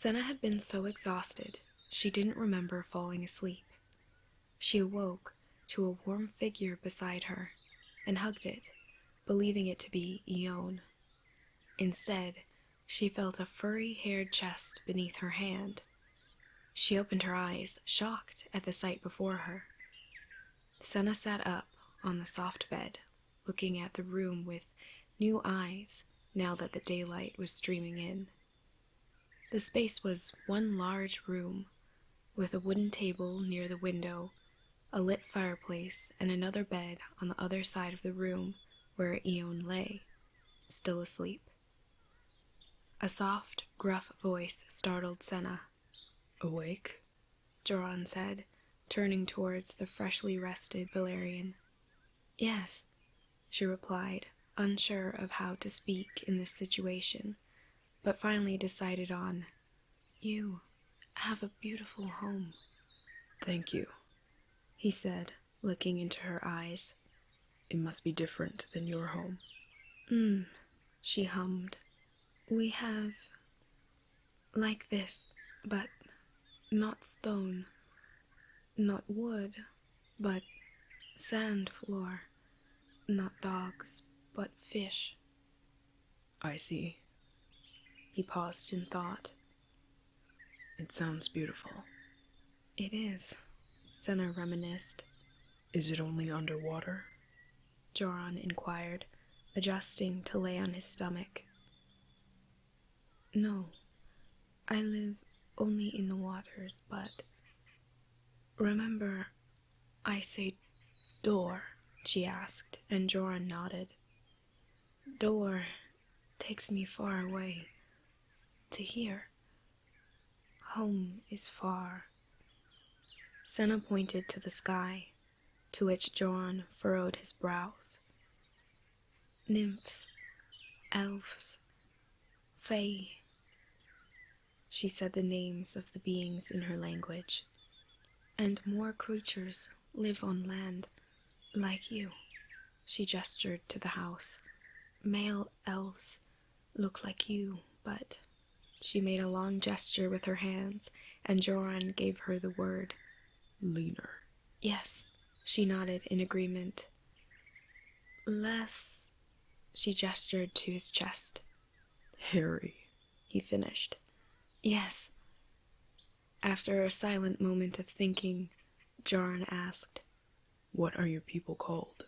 Sena had been so exhausted, she didn't remember falling asleep. She awoke to a warm figure beside her and hugged it, believing it to be Eione. Instead, she felt a furry-haired chest beneath her hand. She opened her eyes, shocked at the sight before her. Sena sat up on the soft bed, looking at the room with new eyes now that the daylight was streaming in. The space was one large room, with a wooden table near the window, a lit fireplace, and another bed on the other side of the room where Eione lay, still asleep. A soft, gruff voice startled Sena. "Awake?" Jorron said, turning towards the freshly rested Valerian. "Yes," she replied, unsure of how to speak in this situation, but finally decided on, "You have a beautiful home." "Thank you," he said, looking into her eyes. "It must be different than your home." She hummed. "We have like this, but not stone, not wood, but sand floor, not dogs, but fish." "I see." He paused in thought. "It sounds beautiful." "It is," Sena reminisced. "Is it only underwater?" Jorron inquired, adjusting to lay on his stomach. "No, I live only in the waters, but remember I say door?" she asked, and Jorron nodded. "Door takes me far away, to here. Home is far." Sena pointed to the sky, to which Jorron furrowed his brows. "Nymphs, elves, fae." She said the names of the beings in her language. "And more creatures live on land, like you." She gestured to the house. "Male elves look like you, but..." She made a long gesture with her hands, and Jorron gave her the word. "Leaner." "Yes," she nodded in agreement. "Less..." She gestured to his chest. "Hairy," he finished. "Yes." After a silent moment of thinking, Jorron asked, "What are your people called?"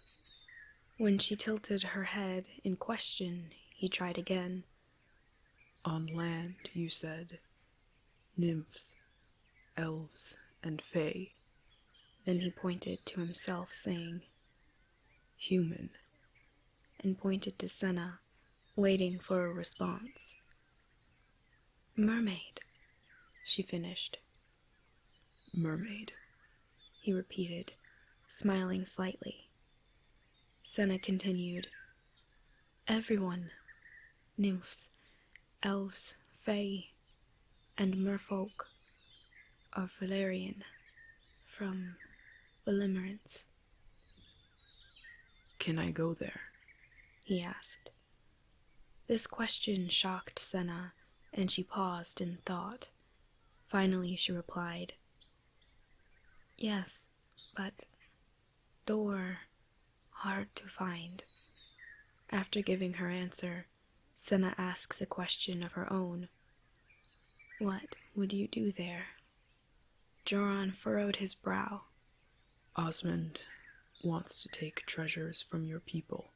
When she tilted her head in question, he tried again. "On land, you said, nymphs, elves, and fae." Then he pointed to himself, saying, "Human," and pointed to Sena, waiting for a response. "Mermaid," she finished. "Mermaid," he repeated, smiling slightly. Sena continued, "Everyone, nymphs, elves, fae, and merfolk, are Valerian, from VALIMERENCE." "Can I go there?" he asked. This question shocked Sena, and she paused in thought. Finally she replied, "Yes, but door hard to find." After giving her answer, Sena asks a question of her own. "What would you do there?" Jorron furrowed his brow. "Osmond wants to take treasures from your people.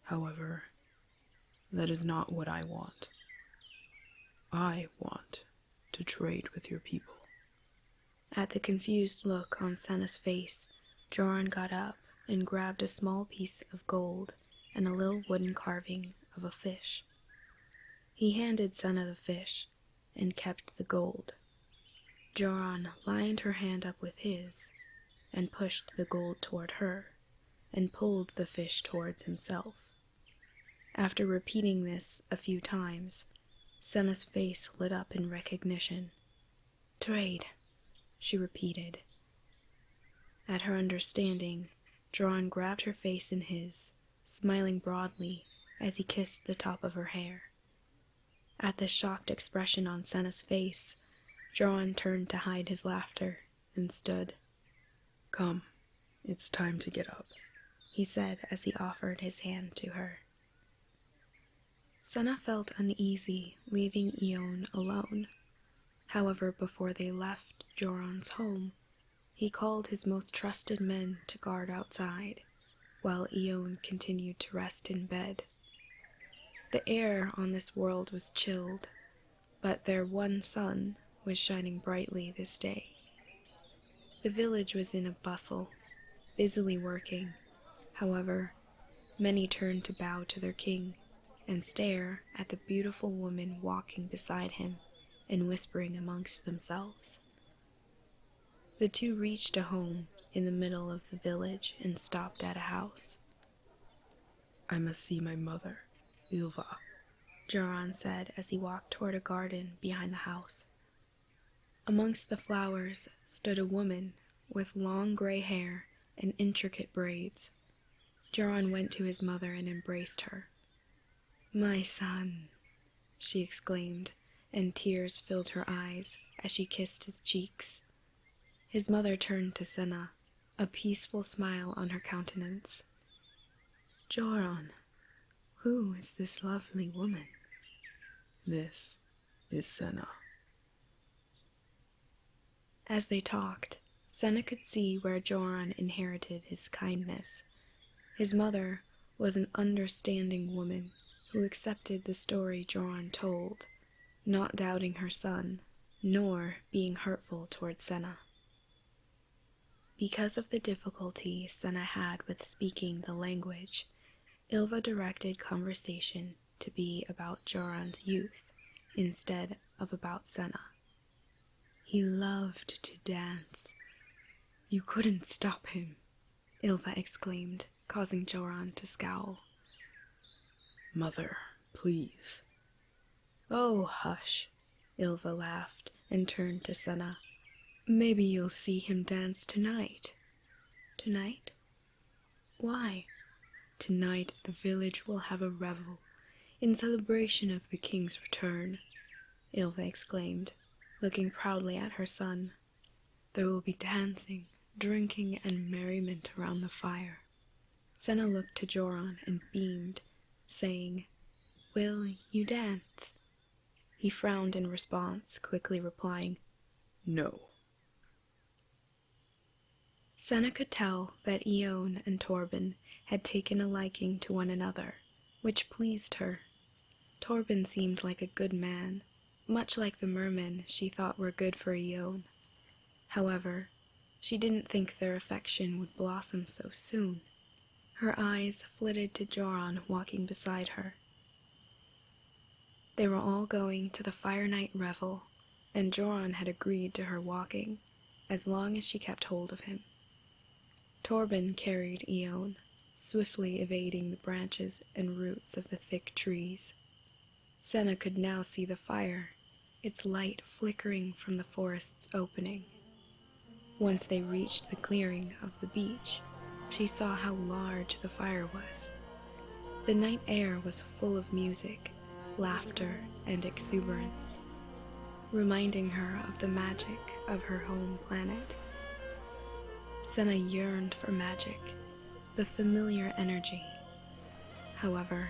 However, that is not what I want. I want to trade with your people." At the confused look on Sena's face, Jorron got up and grabbed a small piece of gold and a little wooden carving of a fish. He handed Sena the fish and kept the gold. Jorron lined her hand up with his and pushed the gold toward her and pulled the fish towards himself. After repeating this a few times, Sena's face lit up in recognition. "Trade," she repeated. At her understanding, Jorron grabbed her face in his, smiling broadly as he kissed the top of her hair. At the shocked expression on Sena's face, Jorron turned to hide his laughter and stood. "Come, it's time to get up," he said as he offered his hand to her. Sena felt uneasy leaving Eione alone. However, before they left Jorron's home, he called his most trusted men to guard outside, while Eione continued to rest in bed. The air on this world was chilled, but their one sun was shining brightly this day. The village was in a bustle, busily working. However, many turned to bow to their king and stare at the beautiful woman walking beside him and whispering amongst themselves. The two reached a home in the middle of the village and stopped at a house. "I must see my mother, Ylva," Jorron said as he walked toward a garden behind the house. Amongst the flowers stood a woman with long gray hair and intricate braids. Jorron went to his mother and embraced her. "My son," she exclaimed, and tears filled her eyes as she kissed his cheeks. His mother turned to Sena, a peaceful smile on her countenance. "Jorron, who is this lovely woman?" "This is Sena." As they talked, Sena could see where Jorron inherited his kindness. His mother was an understanding woman who accepted the story Jorron told, not doubting her son, nor being hurtful towards Sena. Because of the difficulty Sena had with speaking the language, Ylva directed conversation to be about Jorron's youth instead of about Sena. "He loved to dance. You couldn't stop him," Ylva exclaimed, causing Jorron to scowl. "Mother, please." "Oh, hush," Ylva laughed and turned to Sena. "Maybe you'll see him dance tonight." "Tonight? Why?" "Tonight the village will have a revel in celebration of the king's return," Ylva exclaimed, looking proudly at her son. "There will be dancing, drinking, and merriment around the fire." Sena looked to Jorron and beamed, saying, "Will you dance?" He frowned in response, quickly replying, "No." Sena could tell that Eione and Torben had taken a liking to one another, which pleased her. Torben seemed like a good man, much like the mermen she thought were good for Eione. However, she didn't think their affection would blossom so soon. Her eyes flitted to Jorron walking beside her. They were all going to the Fire Night revel, and Jorron had agreed to her walking, as long as she kept hold of him. Torben carried Eione, swiftly evading the branches and roots of the thick trees. Sena could now see the fire, its light flickering from the forest's opening. Once they reached the clearing of the beach, she saw how large the fire was. The night air was full of music, laughter, and exuberance, reminding her of the magic of her home planet. Sena yearned for magic, the familiar energy. However,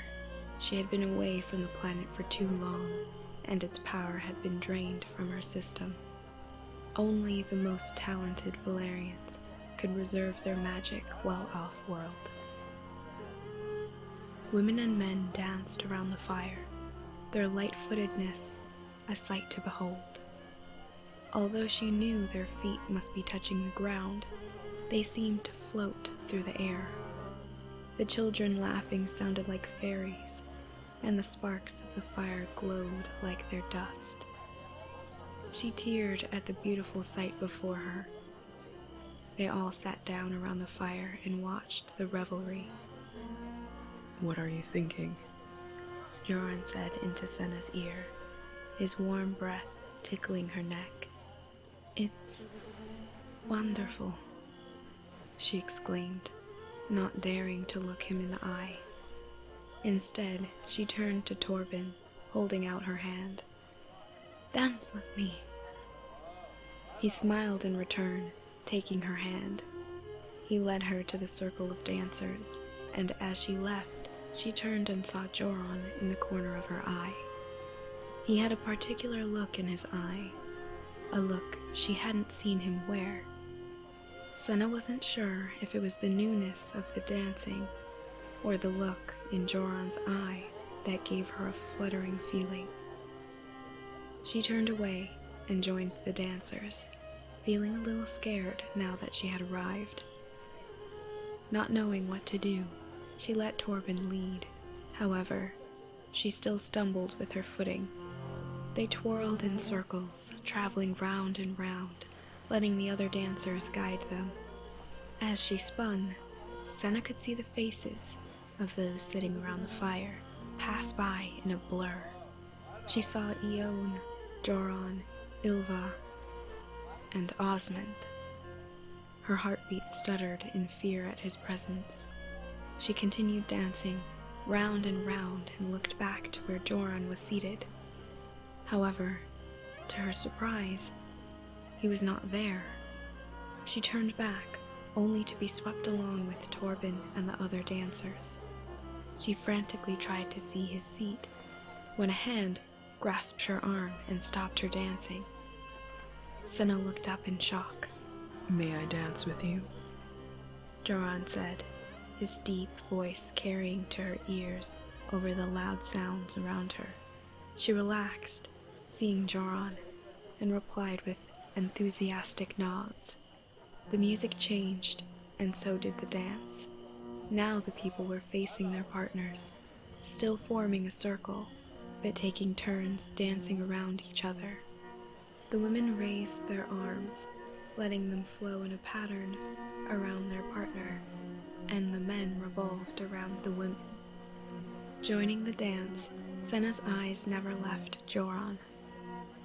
she had been away from the planet for too long, and its power had been drained from her system. Only the most talented Valerians could reserve their magic while off-world. Women and men danced around the fire, their light-footedness a sight to behold. Although she knew their feet must be touching the ground, they seemed to float through the air. The children laughing sounded like fairies, and the sparks of the fire glowed like their dust. She teared at the beautiful sight before her. They all sat down around the fire and watched the revelry. "What are you thinking?" Jorron said into Sena's ear, his warm breath tickling her neck. "It's wonderful," she exclaimed, not daring to look him in the eye. Instead, she turned to Torben holding out her hand. "Dance with me." He smiled in return, taking her hand. He led her to the circle of dancers, and as she left, she turned and saw Jorron in the corner of her eye. He had a particular look in his eye, a look she hadn't seen him wear. Sena wasn't sure if it was the newness of the dancing or the look in Jorron's eye that gave her a fluttering feeling. She turned away and joined the dancers, feeling a little scared now that she had arrived. Not knowing what to do, she let Torben lead. However, she still stumbled with her footing. They twirled in circles, traveling round and round, letting the other dancers guide them. As she spun, Sena could see the faces of those sitting around the fire pass by in a blur. She saw Eione, Jorron, Ylva, and Osmond. Her heartbeat stuttered in fear at his presence. She continued dancing, round and round, and looked back to where Jorron was seated. However, to her surprise, he was not there. She turned back, only to be swept along with Torben and the other dancers. She frantically tried to see his seat, when a hand grasped her arm and stopped her dancing. Sena looked up in shock. "May I dance with you?" Jorron said, his deep voice carrying to her ears over the loud sounds around her. She relaxed, seeing Jorron, and replied with enthusiastic nods. The music changed, and so did the dance. Now the people were facing their partners, still forming a circle, but taking turns dancing around each other. The women raised their arms, letting them flow in a pattern around their partner, and the men revolved around the women. Joining the dance, Sena's eyes never left Jorron.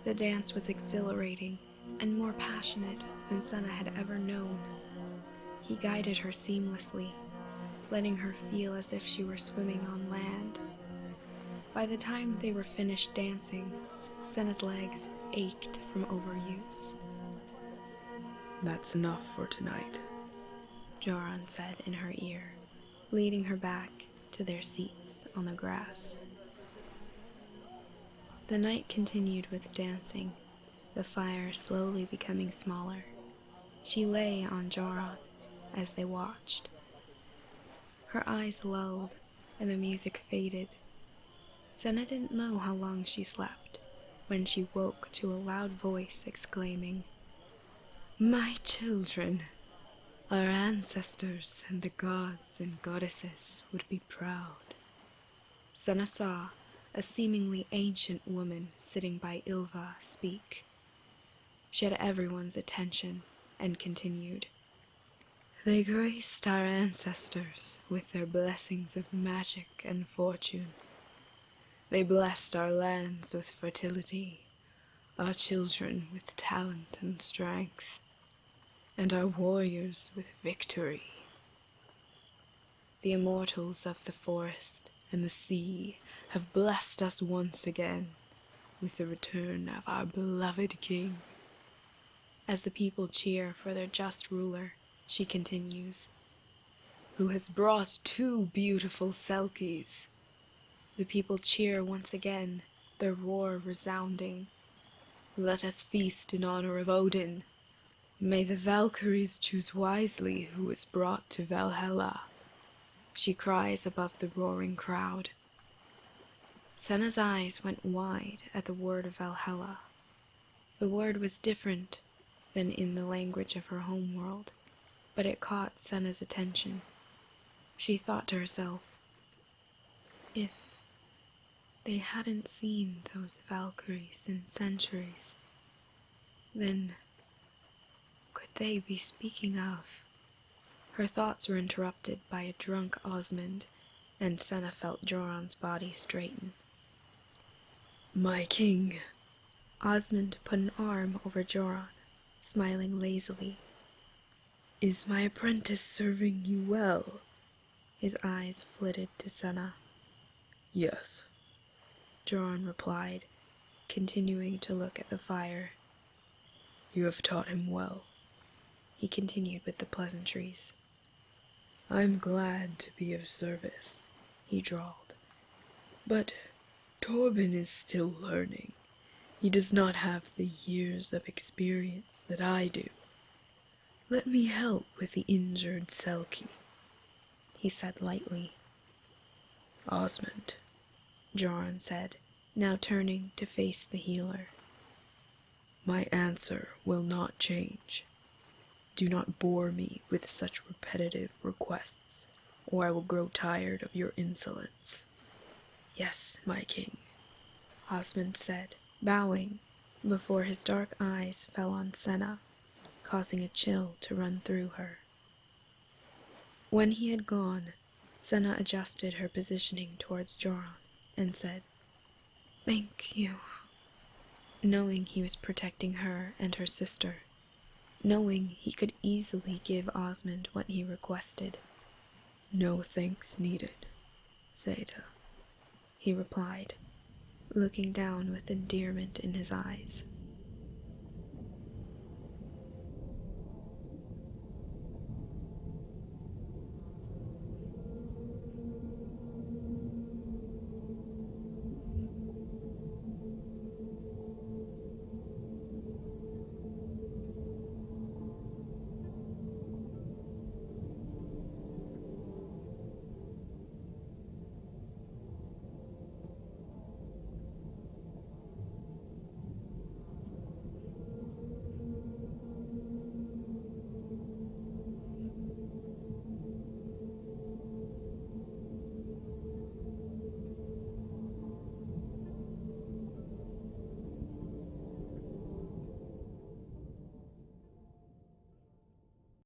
The dance was exhilarating and more passionate than Sena had ever known. He guided her seamlessly, letting her feel as if she were swimming on land. By the time they were finished dancing, Sena's legs ached from overuse. "That's enough for tonight," Jorron said in her ear, leading her back to their seats on the grass. The night continued with dancing, the fire slowly becoming smaller. She lay on Jorron as they watched. Her eyes lulled, and the music faded. Sena didn't know how long she slept, when she woke to a loud voice exclaiming, "My children! Our ancestors and the gods and goddesses would be proud." Sena saw a seemingly ancient woman sitting by Ylva speak. She had everyone's attention and continued, "They graced our ancestors with their blessings of magic and fortune. They blessed our lands with fertility, our children with talent and strength, and our warriors with victory. The immortals of the forest and the sea have blessed us once again with the return of our beloved king." As the people cheer for their just ruler, she continues, "Who has brought 2 beautiful selkies." The people cheer once again, their roar resounding. "Let us feast in honor of Odin. May the Valkyries choose wisely who is brought to Valhalla," she cries above the roaring crowd. Sena's eyes went wide at the word of Valhalla. The word was different than in the language of her homeworld, but it caught Sena's attention. She thought to herself, if they hadn't seen those Valkyries in centuries, then could they be speaking of? Her thoughts were interrupted by a drunk Osmond, and Sena felt Jorron's body straighten. "My king!" Osmond put an arm over Jorron, smiling lazily. "Is my apprentice serving you well?" His eyes flitted to Sena. "Yes." Jorron replied, continuing to look at the fire. You have taught him well, he continued with the pleasantries. I'm glad to be of service, he drawled. But Torben is still learning. He does not have the years of experience that I do. Let me help with the injured Selkie, he said lightly. Osmond, Jorron said, now turning to face the healer. My answer will not change. Do not bore me with such repetitive requests, or I will grow tired of your insolence. Yes, my king, Osmond said, bowing, before his dark eyes fell on Sena, causing a chill to run through her. When he had gone, Sena adjusted her positioning towards Jorron and said, Thank you, knowing he was protecting her and her sister, knowing he could easily give Osmond what he requested. No thanks needed, Zeta, he replied, looking down with endearment in his eyes.